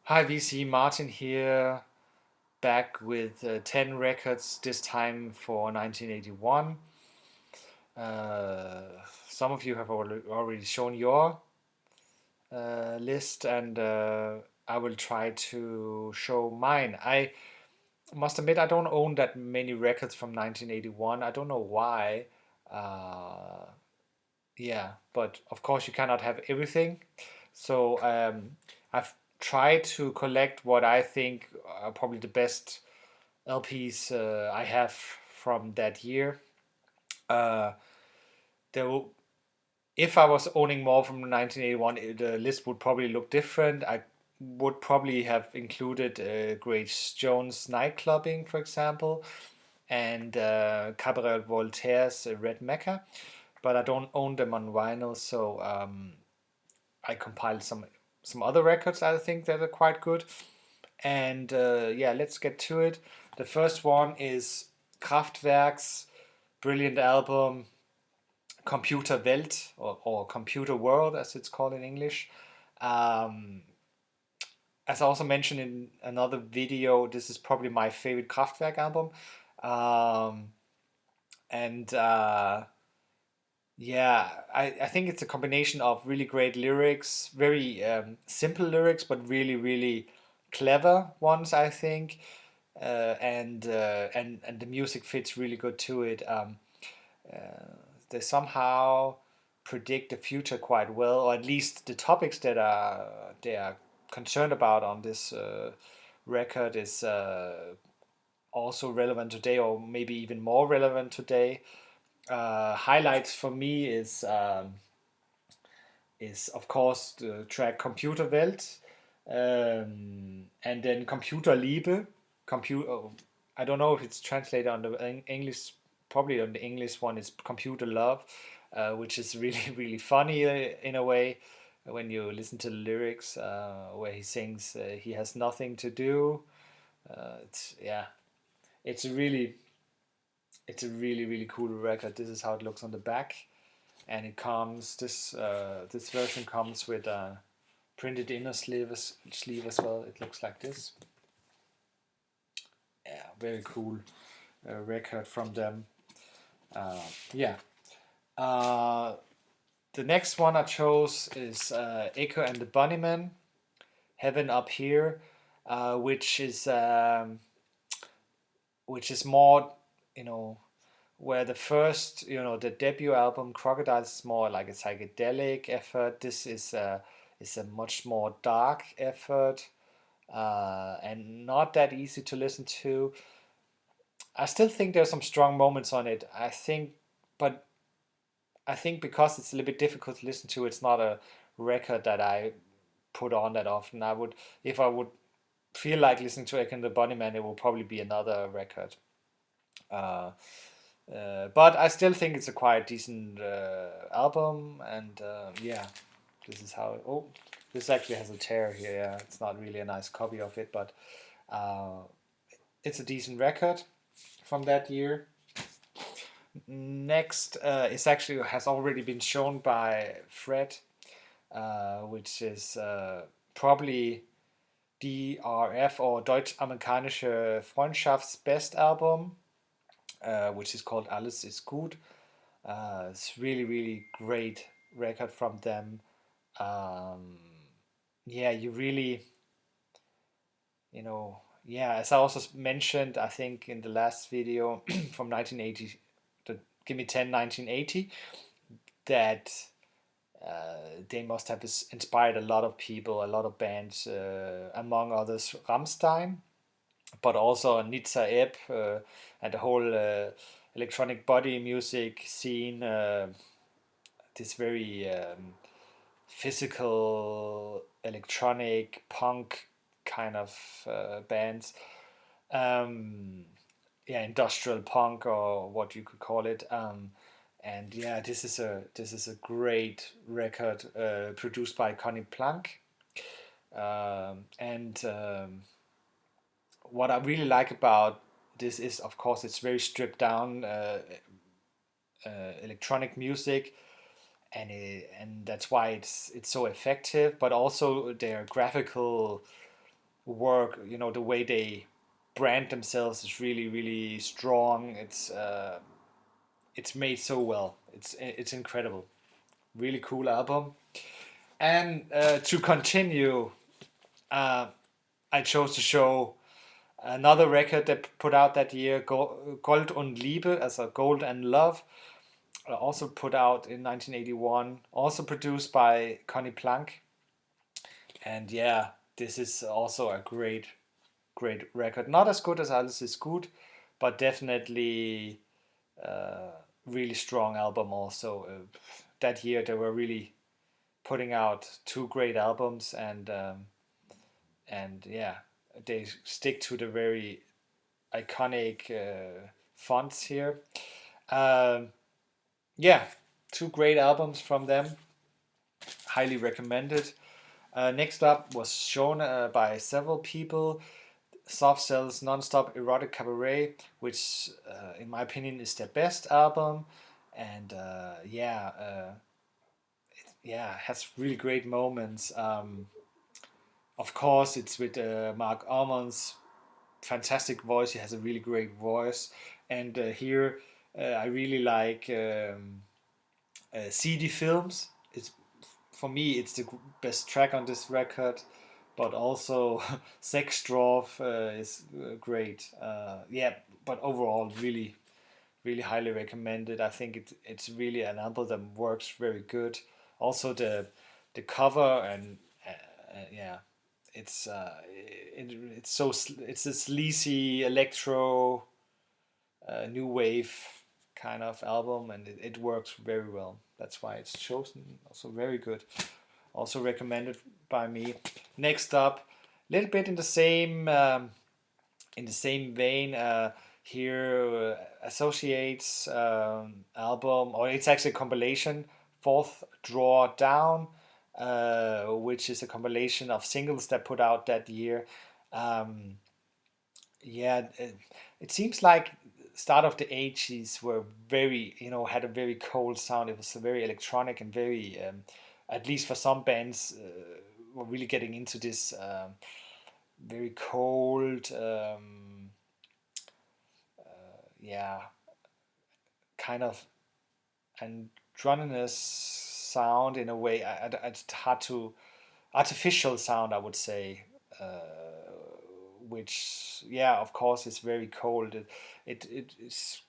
Hi VC, Martin here, back with 10 records, this time for 1981. Uh, some of you have already shown your list, and I will try to show mine. I must admit, I don't own that many records from 1981. I don't know why. Uh, yeah, but of course, you cannot have everything. So I've tried to collect what I think are probably the best LPs I have from that year. Uh, there will, if I was owning more from 1981, the list would probably look different. I would probably have included Grace Jones' Nightclubbing, for example, and Cabaret Voltaire's Red Mecca, but I don't own them on vinyl, so I compiled some other records I think that are quite good. And yeah, let's get to it. The first one is Kraftwerk's brilliant album Computer Welt, or Computer World as it's called in English. Um, as I also mentioned in another video, this is probably my favorite Kraftwerk album. Um, and Yeah, I think it's a combination of really great lyrics, very simple lyrics, but really, really clever ones, I think. And the music fits really good to it. They somehow predict the future quite well, or at least the topics that they are concerned about on this record is also relevant today, or maybe even more relevant today. Highlights for me is of course the track Computer Welt, and then Computer Liebe. Computer. I don't know if it's translated on the English. Probably on the English one is Computer Love, which is really really funny in a way when you listen to the lyrics where he sings he has nothing to do. It's yeah, it's a really really cool record. This is how it looks on the back, and it comes this version comes with a printed inner sleeve as well. It looks like this. Yeah, very cool record from them. Uh, yeah. Uh, the next one I chose is Echo and the Bunnymen, Heaven Up Here, which is more, you know, where the first, the debut album Crocodiles is more like a psychedelic effort. This is a much more dark effort, and not that easy to listen to. I still think there's some strong moments on it. But I think because it's a little bit difficult to listen to, it's not a record that I put on that often. If I would feel like listening to Echo and the Bunnymen, it will probably be another record. Uh, but I still think it's a quite decent album, and yeah, this is how. Oh, this actually has a tear here. Yeah, it's not really a nice copy of it, but uh, it's a decent record from that year. Next is actually has already been shown by Fred, which is probably DRF or Deutsch-Amerikanische Freundschaftsbest-Album, which is called Alles ist gut. It's really, really great record from them. Um, yeah, you really, yeah, as I also mentioned, I think in the last video from 1980, the Gimme Ten 1980, that they must have inspired a lot of people, a lot of bands, among others Rammstein, but also Nizza Ebb, and the whole electronic body music scene, this very physical electronic punk kind of bands. Um, yeah, industrial punk or what you could call it. And yeah, this is a great record produced by Connie Plank. And What I really like about this is, of course, it's very stripped down electronic music, and that's why it's so effective. But also their graphical work. You know, the way they brand themselves is really, really strong. It's made so well. It's incredible. Really cool album. And to continue, uh, I chose to show another record they put out that year, Gold und Liebe, as a Gold and Love, also put out in 1981, also produced by Conny Plank. And yeah, this is also a great, great record. Not as good as Alles ist gut, but definitely uh, really strong album also. That year they were really putting out two great albums, and yeah, they stick to the very iconic fonts here. Um, yeah, two great albums from them. Highly recommended. Next up was shown by several people. Soft Cell's Non-Stop Erotic Cabaret, which, in my opinion, is their best album, and yeah, has really great moments. Of course, it's with Mark Almond's fantastic voice. He has a really great voice, and here I really like CD Films. It's for me, it's the best track on this record, but also Sexdorf is great. Yeah, but overall, really, really highly recommended. I think it's really an album that works very good. Also, the cover and yeah, it's so it's a sleazy electro new wave kind of album, and it works very well. That's why it's chosen. Also very good. Also recommended by me. Next up, a little bit in the same vein. Here associates album, or it's actually a compilation, Fourth Draw Down, which is a compilation of singles that put out that year. Um, yeah, it seems like start of the 80s were very, had a very cold sound. It was very electronic and very, at least for some bands, were really getting into this very cold, yeah, kind of androgynous sound in a way. It's hard to artificial sound, I would say, which yeah, of course, is very cold. It is.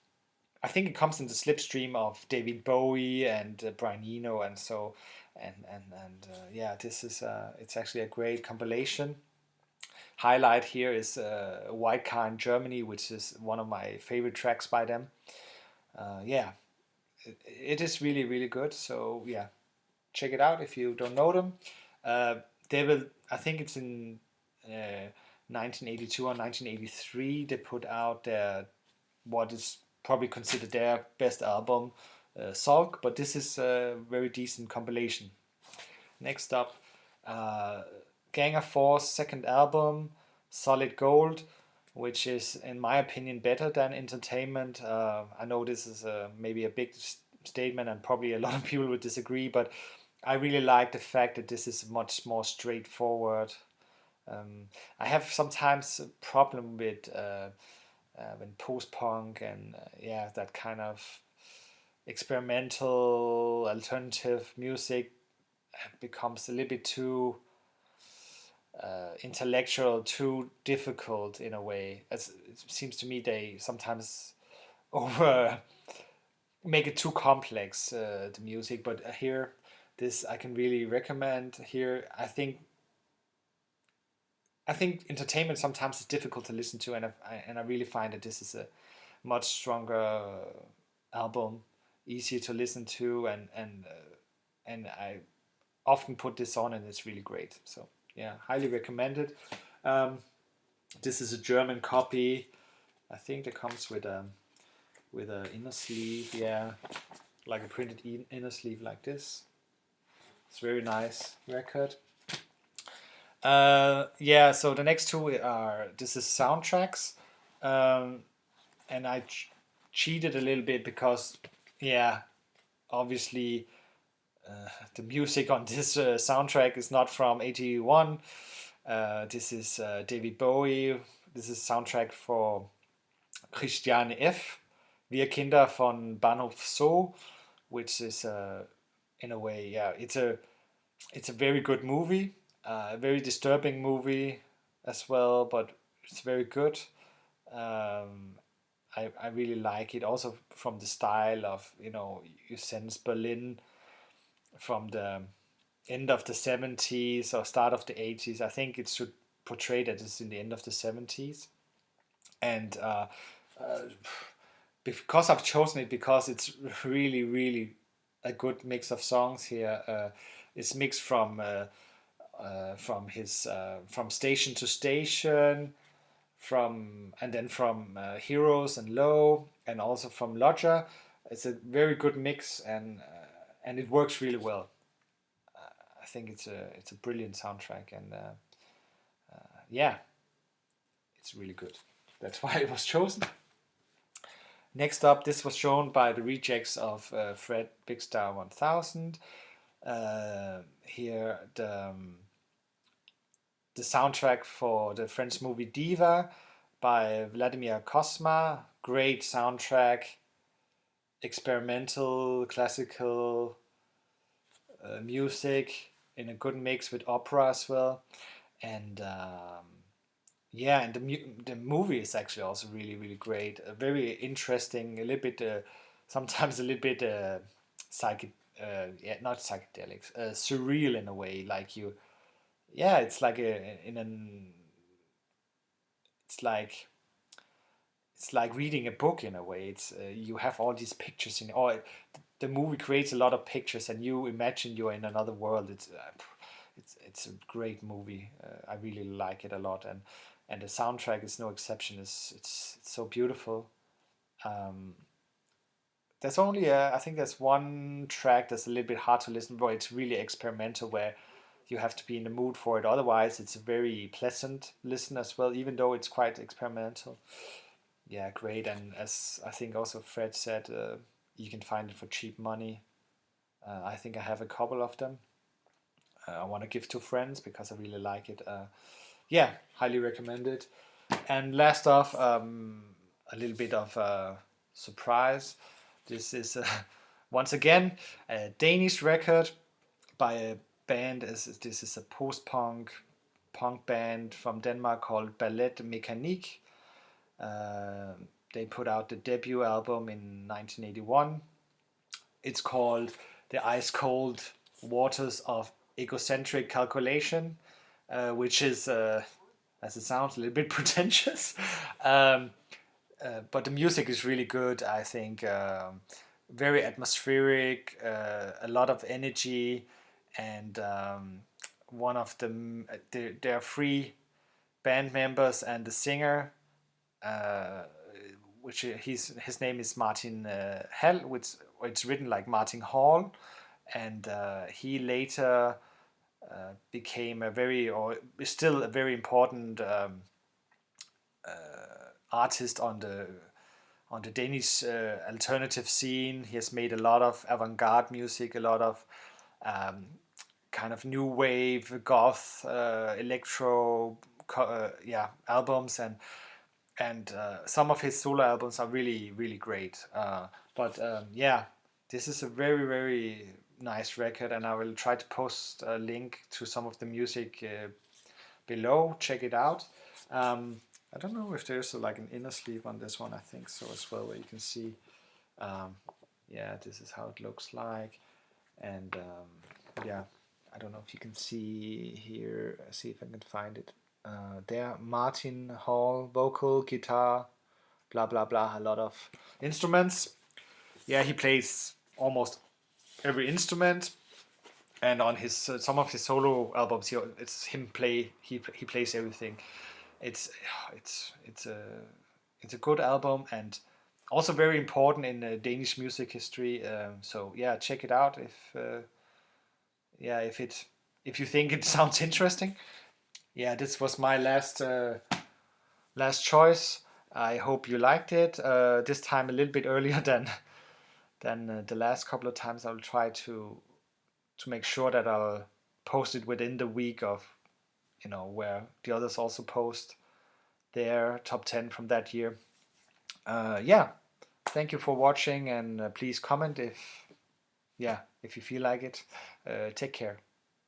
I think it comes in the slipstream of David Bowie and Brian Eno, and so yeah, this is it's actually a great compilation. Highlight here is White Car in Germany, which is one of my favorite tracks by them. Yeah, it is really, really good. So yeah, check it out if you don't know them. Uh, they will. I think it's in 1982 or 1983. They put out their what is probably considered their best album, Sulk. But this is a very decent compilation. Next up, uh, Gang of Four's second album, Solid Gold, which is, in my opinion, better than Entertainment. I know this is maybe a big statement, and probably a lot of people would disagree, but I really like the fact that this is much more straightforward. I have sometimes a problem with when post punk and yeah, that kind of experimental alternative music becomes a little bit too intellectual, too difficult in a way. As it seems to me, they sometimes over make it too complex, the music. But here, this I can really recommend. Here, I think entertainment sometimes is difficult to listen to, and I really find that this is a much stronger album, easier to listen to, and I often put this on, and it's really great. So yeah, highly recommended. Um, this is a German copy. I think it comes with a inner sleeve. Yeah, like a printed inner sleeve like this. It's very nice record. Yeah, so the next two are this is soundtracks, um, and I cheated a little bit because yeah, obviously the music on this soundtrack is not from 81. This is David Bowie. This is soundtrack for Christiane F. Wir Kinder von Bahnhof Zoo, which is in a way, yeah, it's a very good movie, a very disturbing movie as well, but it's very good. Um, I really like it also from the style of, you sense Berlin from the end of the 70s or start of the 80s. I think it should portray that it's in the end of the 70s. And uh, because I've chosen it because it's really, really a good mix of songs here. It's mixed from his from Station to Station, from and then from Heroes and Low, and also from Lodger. It's a very good mix, and it works really well. I think it's a brilliant soundtrack, and yeah, it's really good. That's why it was chosen. Next up, this was shown by the rejects of Fred Big Star 1000. Here, the soundtrack for the French movie Diva by Vladimir Kosma. Great soundtrack, experimental, classical music in a good mix with opera as well. And yeah, and the movie is actually also really, really great. Very interesting, a little bit, sometimes a little bit yeah, not psychedelics, surreal in a way. Like yeah, it's like it's like it's like reading a book in a way. It's you have all these pictures in, or the movie creates a lot of pictures, and you imagine you're in another world. It's a great movie. I really like it a lot, and the soundtrack is no exception. It's so beautiful. Um, there's only I think there's one track that's a little bit hard to listen for. It's really experimental, where you have to be in the mood for it. Otherwise, it's a very pleasant listen as well, even though it's quite experimental. Yeah, great. And as I think also Fred said, you can find it for cheap money. I think I have a couple of them. I want to give to friends because I really like it. Yeah, highly recommend it. And last off, a little bit of a surprise. This is once again a Danish record by a band. This is a post-punk band from Denmark called Ballet Mécanique. Uh, they put out the debut album in 1981. It's called The Ice Cold Waters of Egocentric Calculation, which is, as it sounds, a little bit pretentious. Um, but the music is really good, I think. Very atmospheric, a lot of energy, and one of them, there are three band members and the singer, uh, which his name is Martin Hall, which it's written like Martin Hall, and he later became a very, or is still a very important artist on the Danish alternative scene. He has made a lot of avant-garde music, a lot of um, kind of new wave, goth, electro, yeah, albums, and some of his solo albums are really, really great. But yeah, this is a very, very nice record, and I will try to post a link to some of the music below. Check it out. I don't know if there's like an inner sleeve on this one. I think so as well, where you can see. Um, yeah, this is how it looks like, and yeah, I don't know if you can see here. See if I can find it. There, Martin Hall, vocal, guitar, blah blah blah, a lot of instruments. Yeah, he plays almost every instrument, and on his some of his solo albums, it's him play. He plays everything. It's it's a it's a good album, and also very important in Danish music history. So yeah, check it out yeah, if you think it sounds interesting. Yeah, this was my last choice. I hope you liked it. This time a little bit earlier than the last couple of times. I'll try to make sure that I'll post it within the week of where the others also post their top 10 from that year. Yeah, thank you for watching, and please comment if you feel like it. Take care.